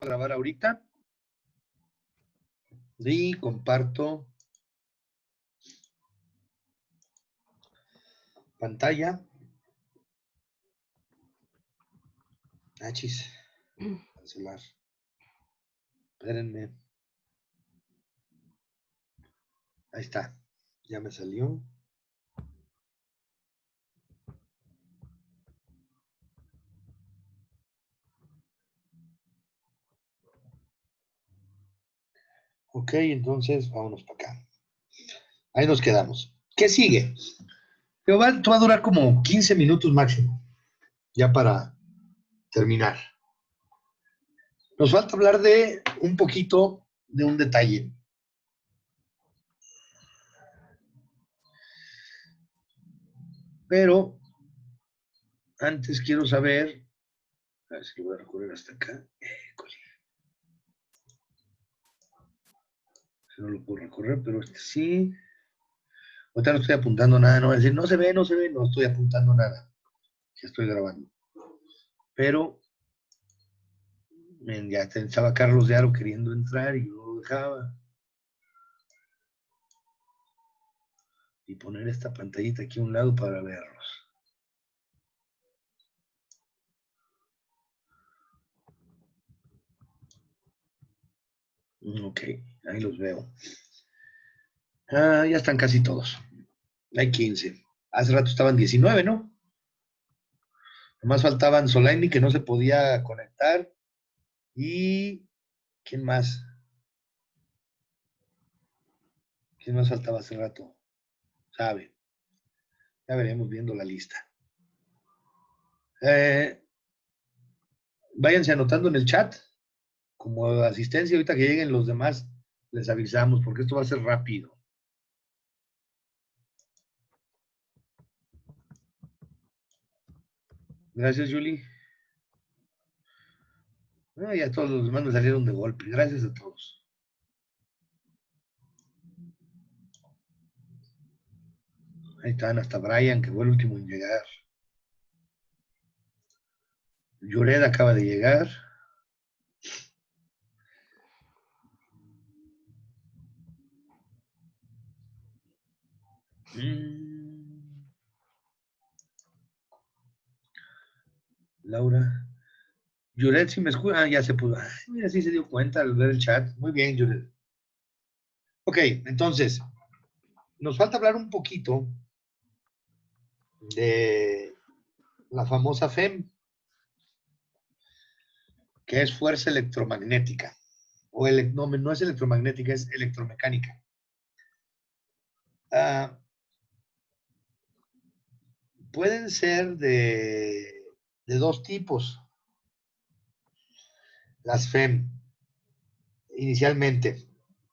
a grabar ahorita y comparto pantalla. Chis. Cancelar. Espérenme. Ahí está. Ya me salió. Ok, entonces vámonos para acá. Ahí nos quedamos. ¿Qué sigue? Pero va a durar como 15 minutos máximo, ya para terminar. Nos falta hablar de un poquito de un detalle. Pero antes quiero saber, a ver si lo voy a recorrer hasta acá. No lo puedo recorrer, pero este sí. Ahorita no estoy apuntando nada, no voy a decir, no se ve, no estoy apuntando nada. Ya estoy grabando. Pero ya estaba Carlos de Aro queriendo entrar y yo lo dejaba. Y poner esta pantallita aquí a un lado para verlos. Ok, ahí los veo. Ya están casi todos. Hay 15. Hace rato estaban 19, ¿no? Nomás faltaban Solaini, que no se podía conectar. Y ¿quién más? ¿Quién más faltaba hace rato? Sabe. Ya veremos viendo la lista. Váyanse anotando en el chat como asistencia. Ahorita que lleguen los demás, les avisamos, porque esto va a ser rápido. Gracias, Julie. Ya todos los demás me salieron de golpe. Gracias a todos. Ahí están, hasta Brian, que fue el último en llegar. Llored acaba de llegar. Laura. Llored, si me escucha. Ya se pudo. Mira, sí se dio cuenta al ver el chat. Muy bien, Llored. Ok, entonces, nos falta hablar un poquito de la famosa FEM, que es fuerza electromagnética. No es electromagnética, es electromecánica. Pueden ser de dos tipos. Las FEM, inicialmente,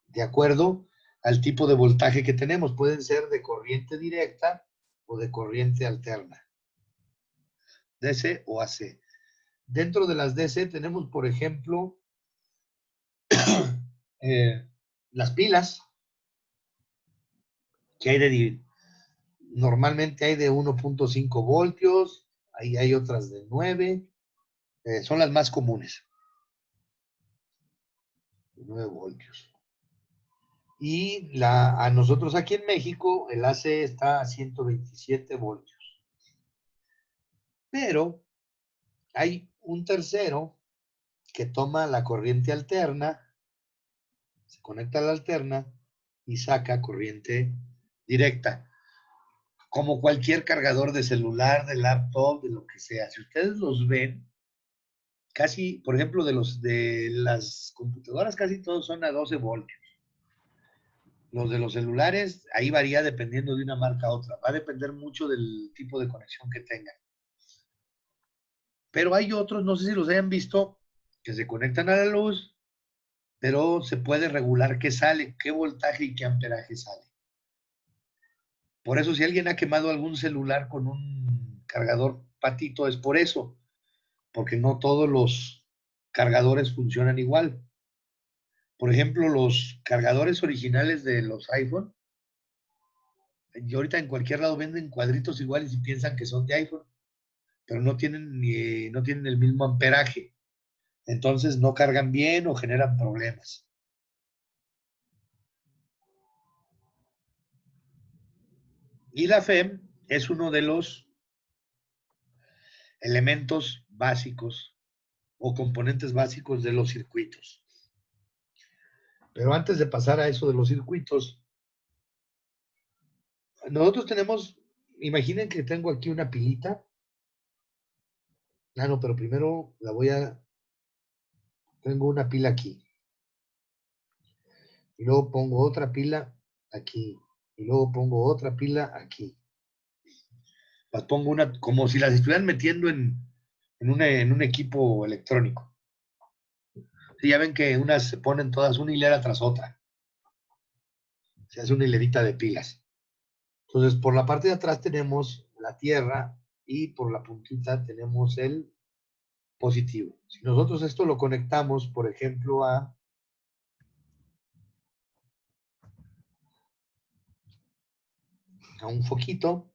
de acuerdo al tipo de voltaje que tenemos, pueden ser de corriente directa o de corriente alterna. DC o AC. Dentro de las DC tenemos, por ejemplo, las pilas, que normalmente hay de 1.5 voltios, ahí hay otras de 9, son las más comunes. 9 voltios. Y a nosotros aquí en México el AC está a 127 voltios. Pero hay un tercero que toma la corriente alterna, se conecta a la alterna y saca corriente directa. Como cualquier cargador de celular, de laptop, de lo que sea. Si ustedes los ven, casi, por ejemplo, de las computadoras, casi todos son a 12 voltios. Los de los celulares, ahí varía dependiendo de una marca a otra. Va a depender mucho del tipo de conexión que tengan. Pero hay otros, no sé si los hayan visto, que se conectan a la luz, pero se puede regular qué sale, qué voltaje y qué amperaje sale. Por eso, si alguien ha quemado algún celular con un cargador patito, es por eso, porque no todos los cargadores funcionan igual. Por ejemplo, los cargadores originales de los iPhone, y ahorita en cualquier lado venden cuadritos iguales y piensan que son de iPhone, pero no tienen el mismo amperaje. Entonces no cargan bien o generan problemas. Y la FEM es uno de los elementos básicos o componentes básicos de los circuitos. Pero antes de pasar a eso de los circuitos, nosotros tenemos, imaginen que tengo aquí una pilita. Ah, no, pero primero tengo una pila aquí. Y luego pongo otra pila aquí. Y luego pongo otra pila aquí. Las pongo como si las estuvieran metiendo en un equipo electrónico. Sí, ya ven que unas se ponen todas una hilera tras otra. Se hace una hilerita de pilas. Entonces, por la parte de atrás tenemos la tierra y por la puntita tenemos el positivo. Si nosotros esto lo conectamos, por ejemplo, a un foquito,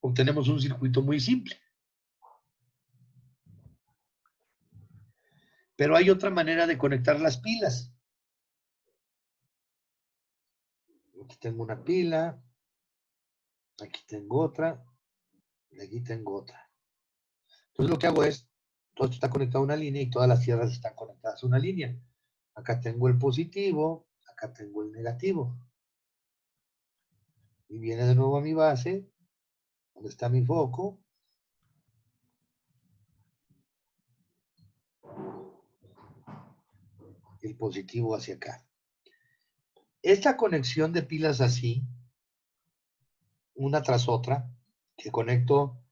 obtenemos un circuito muy simple. Pero hay otra manera de conectar las pilas. Aquí tengo una pila, aquí tengo otra, y aquí tengo otra. Entonces lo que hago es, todo esto está conectado a una línea y todas las tierras están conectadas a una línea. Acá tengo el positivo, acá tengo el negativo. Y viene de nuevo a mi base, donde está mi foco. El positivo hacia acá. Esta conexión de pilas así, una tras otra, que conecto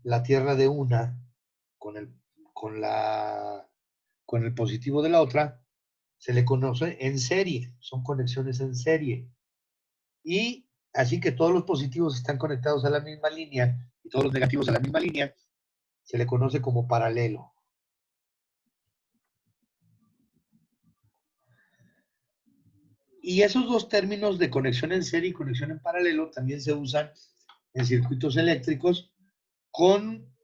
la tierra de una con el positivo de la otra, se le conoce en serie, son conexiones en serie. Y así que todos los positivos están conectados a la misma línea y todos los negativos a la misma línea, se le conoce como paralelo. Y esos dos términos de conexión en serie y conexión en paralelo también se usan en circuitos eléctricos con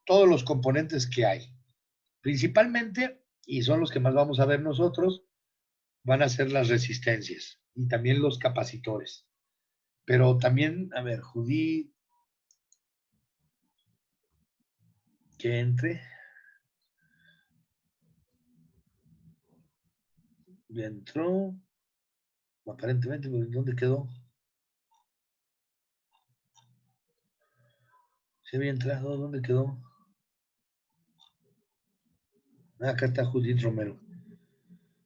todos los componentes que hay. Principalmente, y son los que más vamos a ver nosotros, van a ser las resistencias y también los capacitores. Pero también, a ver, Judith, que entre. Ya entró. Aparentemente, ¿dónde quedó? ¿Se había entrado? ¿Dónde quedó? Acá está Judith Romero.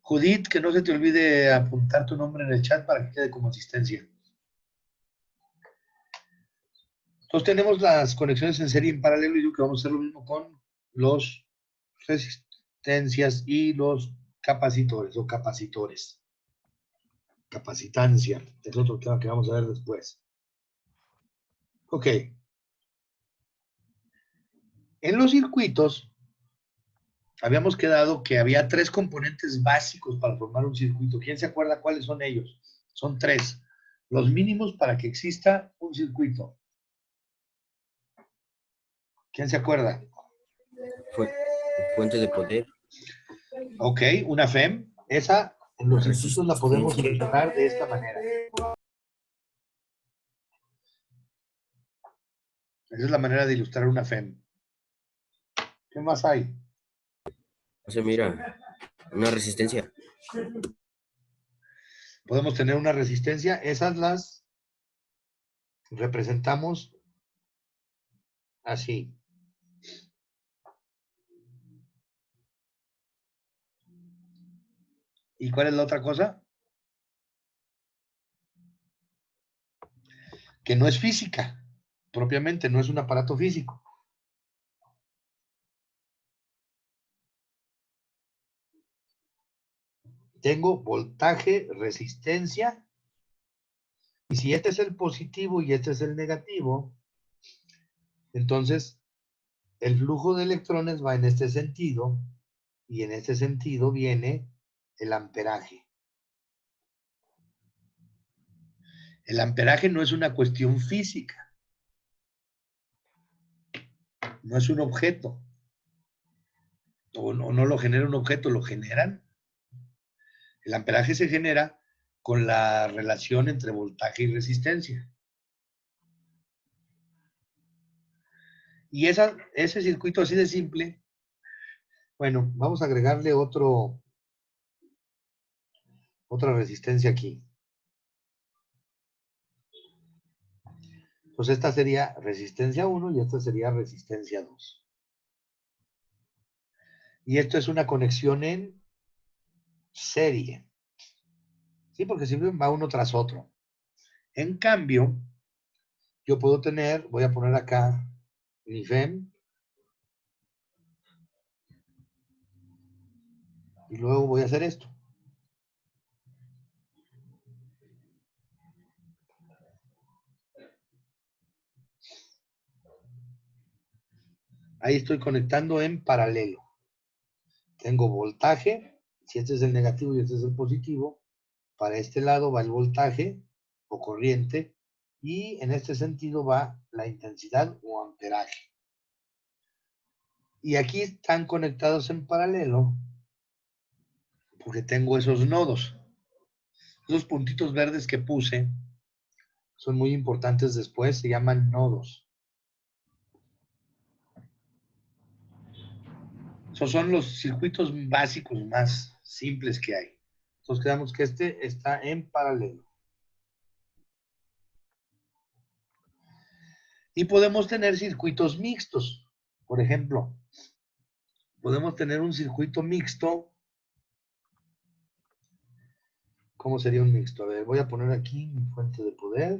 Judith, que no se te olvide apuntar tu nombre en el chat para que quede como asistencia. Entonces tenemos las conexiones en serie y en paralelo y digo que vamos a hacer lo mismo con los resistencias y los capacitores o capacitores. Capacitancia, es otro tema que vamos a ver después. Ok. En los circuitos habíamos quedado que había tres componentes básicos para formar un circuito. ¿Quién se acuerda cuáles son ellos? Son tres. Los mínimos para que exista un circuito. ¿Quién se acuerda? Fuente de poder. Ok, una FEM. Esa en los circuitos la podemos ilustrar de esta manera. Esa es la manera de ilustrar una FEM. ¿Qué más hay? O sea, mira, una resistencia. Podemos tener una resistencia. Esas las representamos así. ¿Y cuál es la otra cosa? Que no es física, propiamente, no es un aparato físico. Tengo voltaje, resistencia, y si este es el positivo y este es el negativo, entonces el flujo de electrones va en este sentido, y en este sentido viene el amperaje. El amperaje no es una cuestión física, no es un objeto, o no lo genera un objeto, lo generan. El amperaje se genera con la relación entre voltaje y resistencia. Y ese circuito así de simple, bueno, vamos a agregarle otra resistencia aquí. Pues esta sería resistencia 1 y esta sería resistencia 2. Y esto es una conexión en serie. ¿Sí? Porque siempre va uno tras otro. En cambio, yo puedo tener, voy a poner acá mi FEM, y luego voy a hacer esto. Ahí estoy conectando en paralelo. Tengo voltaje, si este es el negativo y este es el positivo, para este lado va el voltaje o corriente, y en este sentido va la intensidad o amperaje. Y aquí están conectados en paralelo porque tengo esos nodos. Esos puntitos verdes que puse son muy importantes después, se llaman nodos. Esos son los circuitos básicos más simples que hay. Entonces quedamos que este está en paralelo. Y podemos tener circuitos mixtos. Por ejemplo, podemos tener un circuito mixto. ¿Cómo sería un mixto? A ver, voy a poner aquí mi fuente de poder.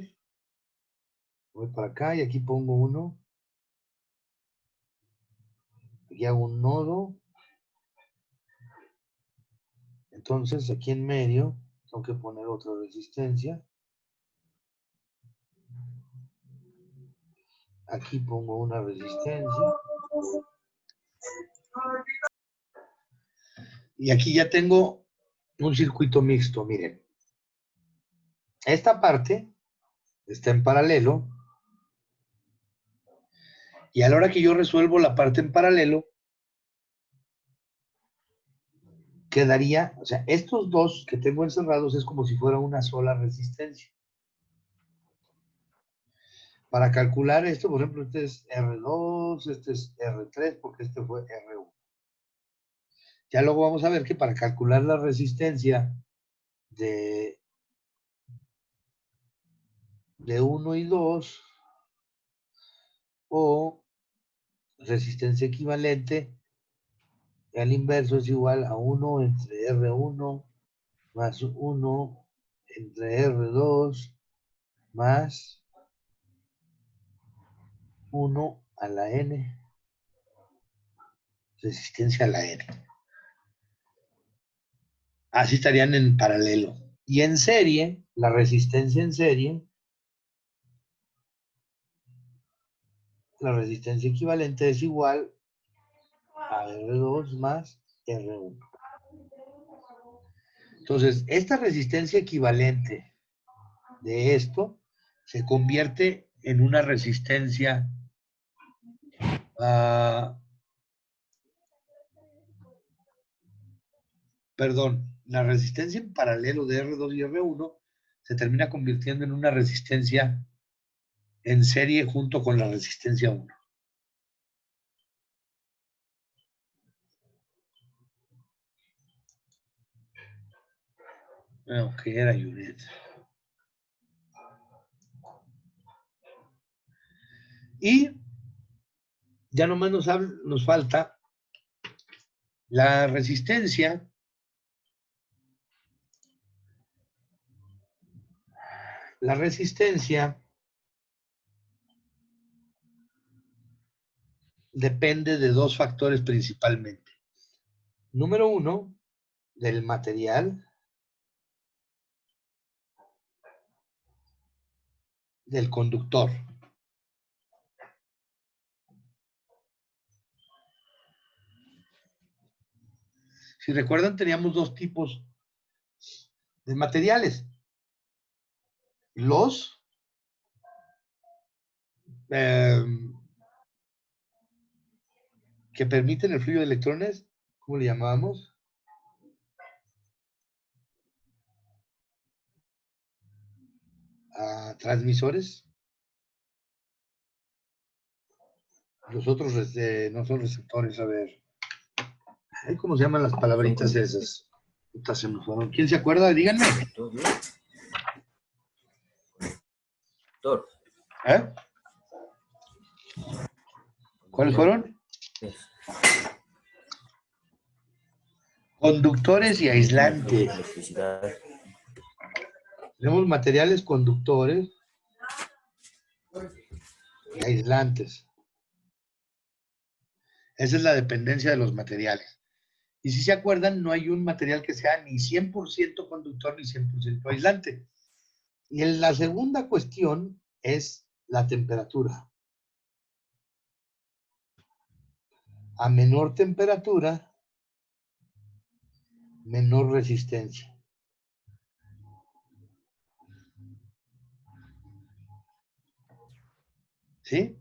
Voy para acá y aquí pongo uno. Aquí hago un nodo. Entonces aquí en medio tengo que poner otra resistencia. Aquí pongo una resistencia. Y aquí ya tengo un circuito mixto, miren. Esta parte está en paralelo. Y a la hora que yo resuelvo la parte en paralelo, quedaría, o sea, estos dos que tengo encerrados es como si fuera una sola resistencia. Para calcular esto, por ejemplo, este es R2, este es R3, porque este fue R1. Ya luego vamos a ver que para calcular la resistencia de 1 y 2, o resistencia equivalente, al inverso es igual a 1 entre R1 más 1 entre R2 más 1 a la N, resistencia a la N. Así estarían en paralelo. Y en serie, la resistencia en serie, la resistencia equivalente es igual a R2 más R1. Entonces, esta resistencia equivalente de esto se convierte en una resistencia la resistencia en paralelo de R2 y R1 se termina convirtiendo en una resistencia en serie junto con la resistencia 1. Ok, era Juliet. Y ya nomás nos falta la resistencia. La resistencia depende de dos factores principalmente. Número uno, del material, del conductor. Si recuerdan, teníamos dos tipos de materiales. Los que permiten el flujo de electrones ¿Cómo le llamábamos? Transmisores. Los otros no son receptores, a ver. ¿Cómo se llaman las palabritas esas? ¿Quién se acuerda? Díganme. Conductor. ¿Eh? ¿Cuáles fueron? Conductores y aislantes. Tenemos materiales conductores y aislantes. Esa es la dependencia de los materiales. Y si se acuerdan, no hay un material que sea ni 100% conductor ni 100% aislante. Y en la segunda cuestión es la temperatura. A menor temperatura, menor resistencia. ¿Sí?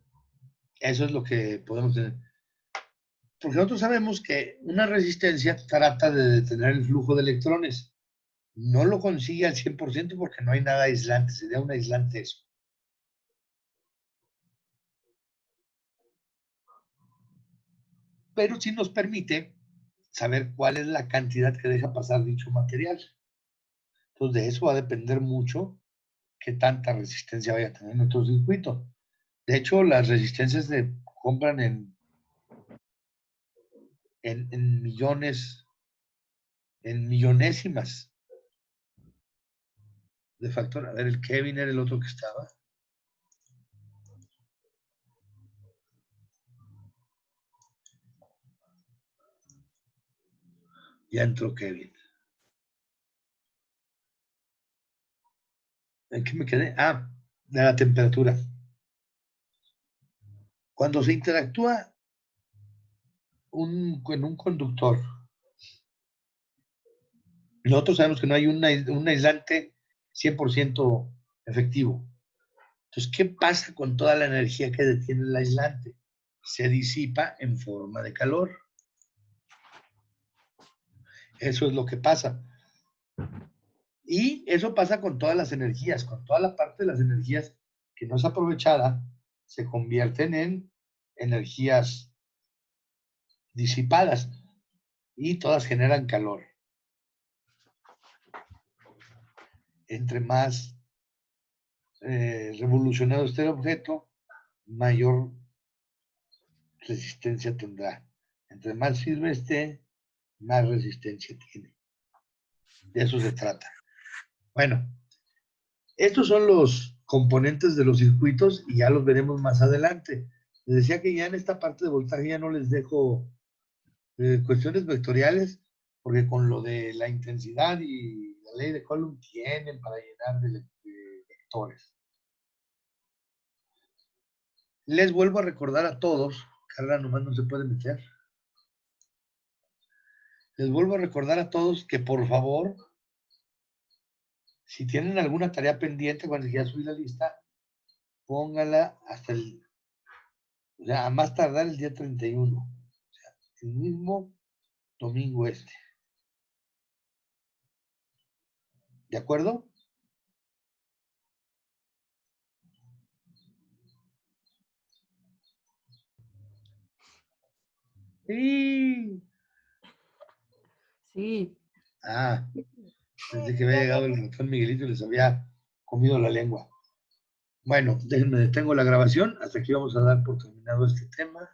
Eso es lo que podemos tener. Porque nosotros sabemos que una resistencia trata de detener el flujo de electrones. No lo consigue al 100% porque no hay nada aislante. Sería un aislante eso. Pero sí nos permite saber cuál es la cantidad que deja pasar dicho material. Entonces, de eso va a depender mucho qué tanta resistencia vaya a tener nuestro circuito. De hecho, las resistencias se compran en millones, en millonésimas de factor. A ver, el Kevin era el otro que estaba. Ya entró Kevin. ¿En qué me quedé? Ah, de la temperatura. Cuando se interactúa con un conductor, nosotros sabemos que no hay un aislante 100% efectivo. Entonces, ¿qué pasa con toda la energía que detiene el aislante? Se disipa en forma de calor. Eso es lo que pasa. Y eso pasa con todas las energías, con toda la parte de las energías que no es aprovechada, se convierten en energías disipadas y todas generan calor. Entre más revolucionado esté el objeto, mayor resistencia tendrá. Entre más sirve esté, más resistencia tiene. De eso se trata. Bueno, estos son los componentes de los circuitos y ya los veremos más adelante. Les decía que ya en esta parte de voltaje ya no les dejo cuestiones vectoriales, porque con lo de la intensidad y la ley de Coulomb tienen para llenar de vectores. Les vuelvo a recordar a todos, Carla nomás no se puede meter. Les vuelvo a recordar a todos que por favor, si tienen alguna tarea pendiente cuando ya subí la lista, póngala hasta o sea, a más tardar el día 31. O sea, el mismo domingo este. ¿De acuerdo? Sí. Sí. Ah, desde que había llegado el ratón Miguelito y les había comido la lengua. Bueno, déjenme detengo la grabación. Hasta aquí vamos a dar por terminado este tema.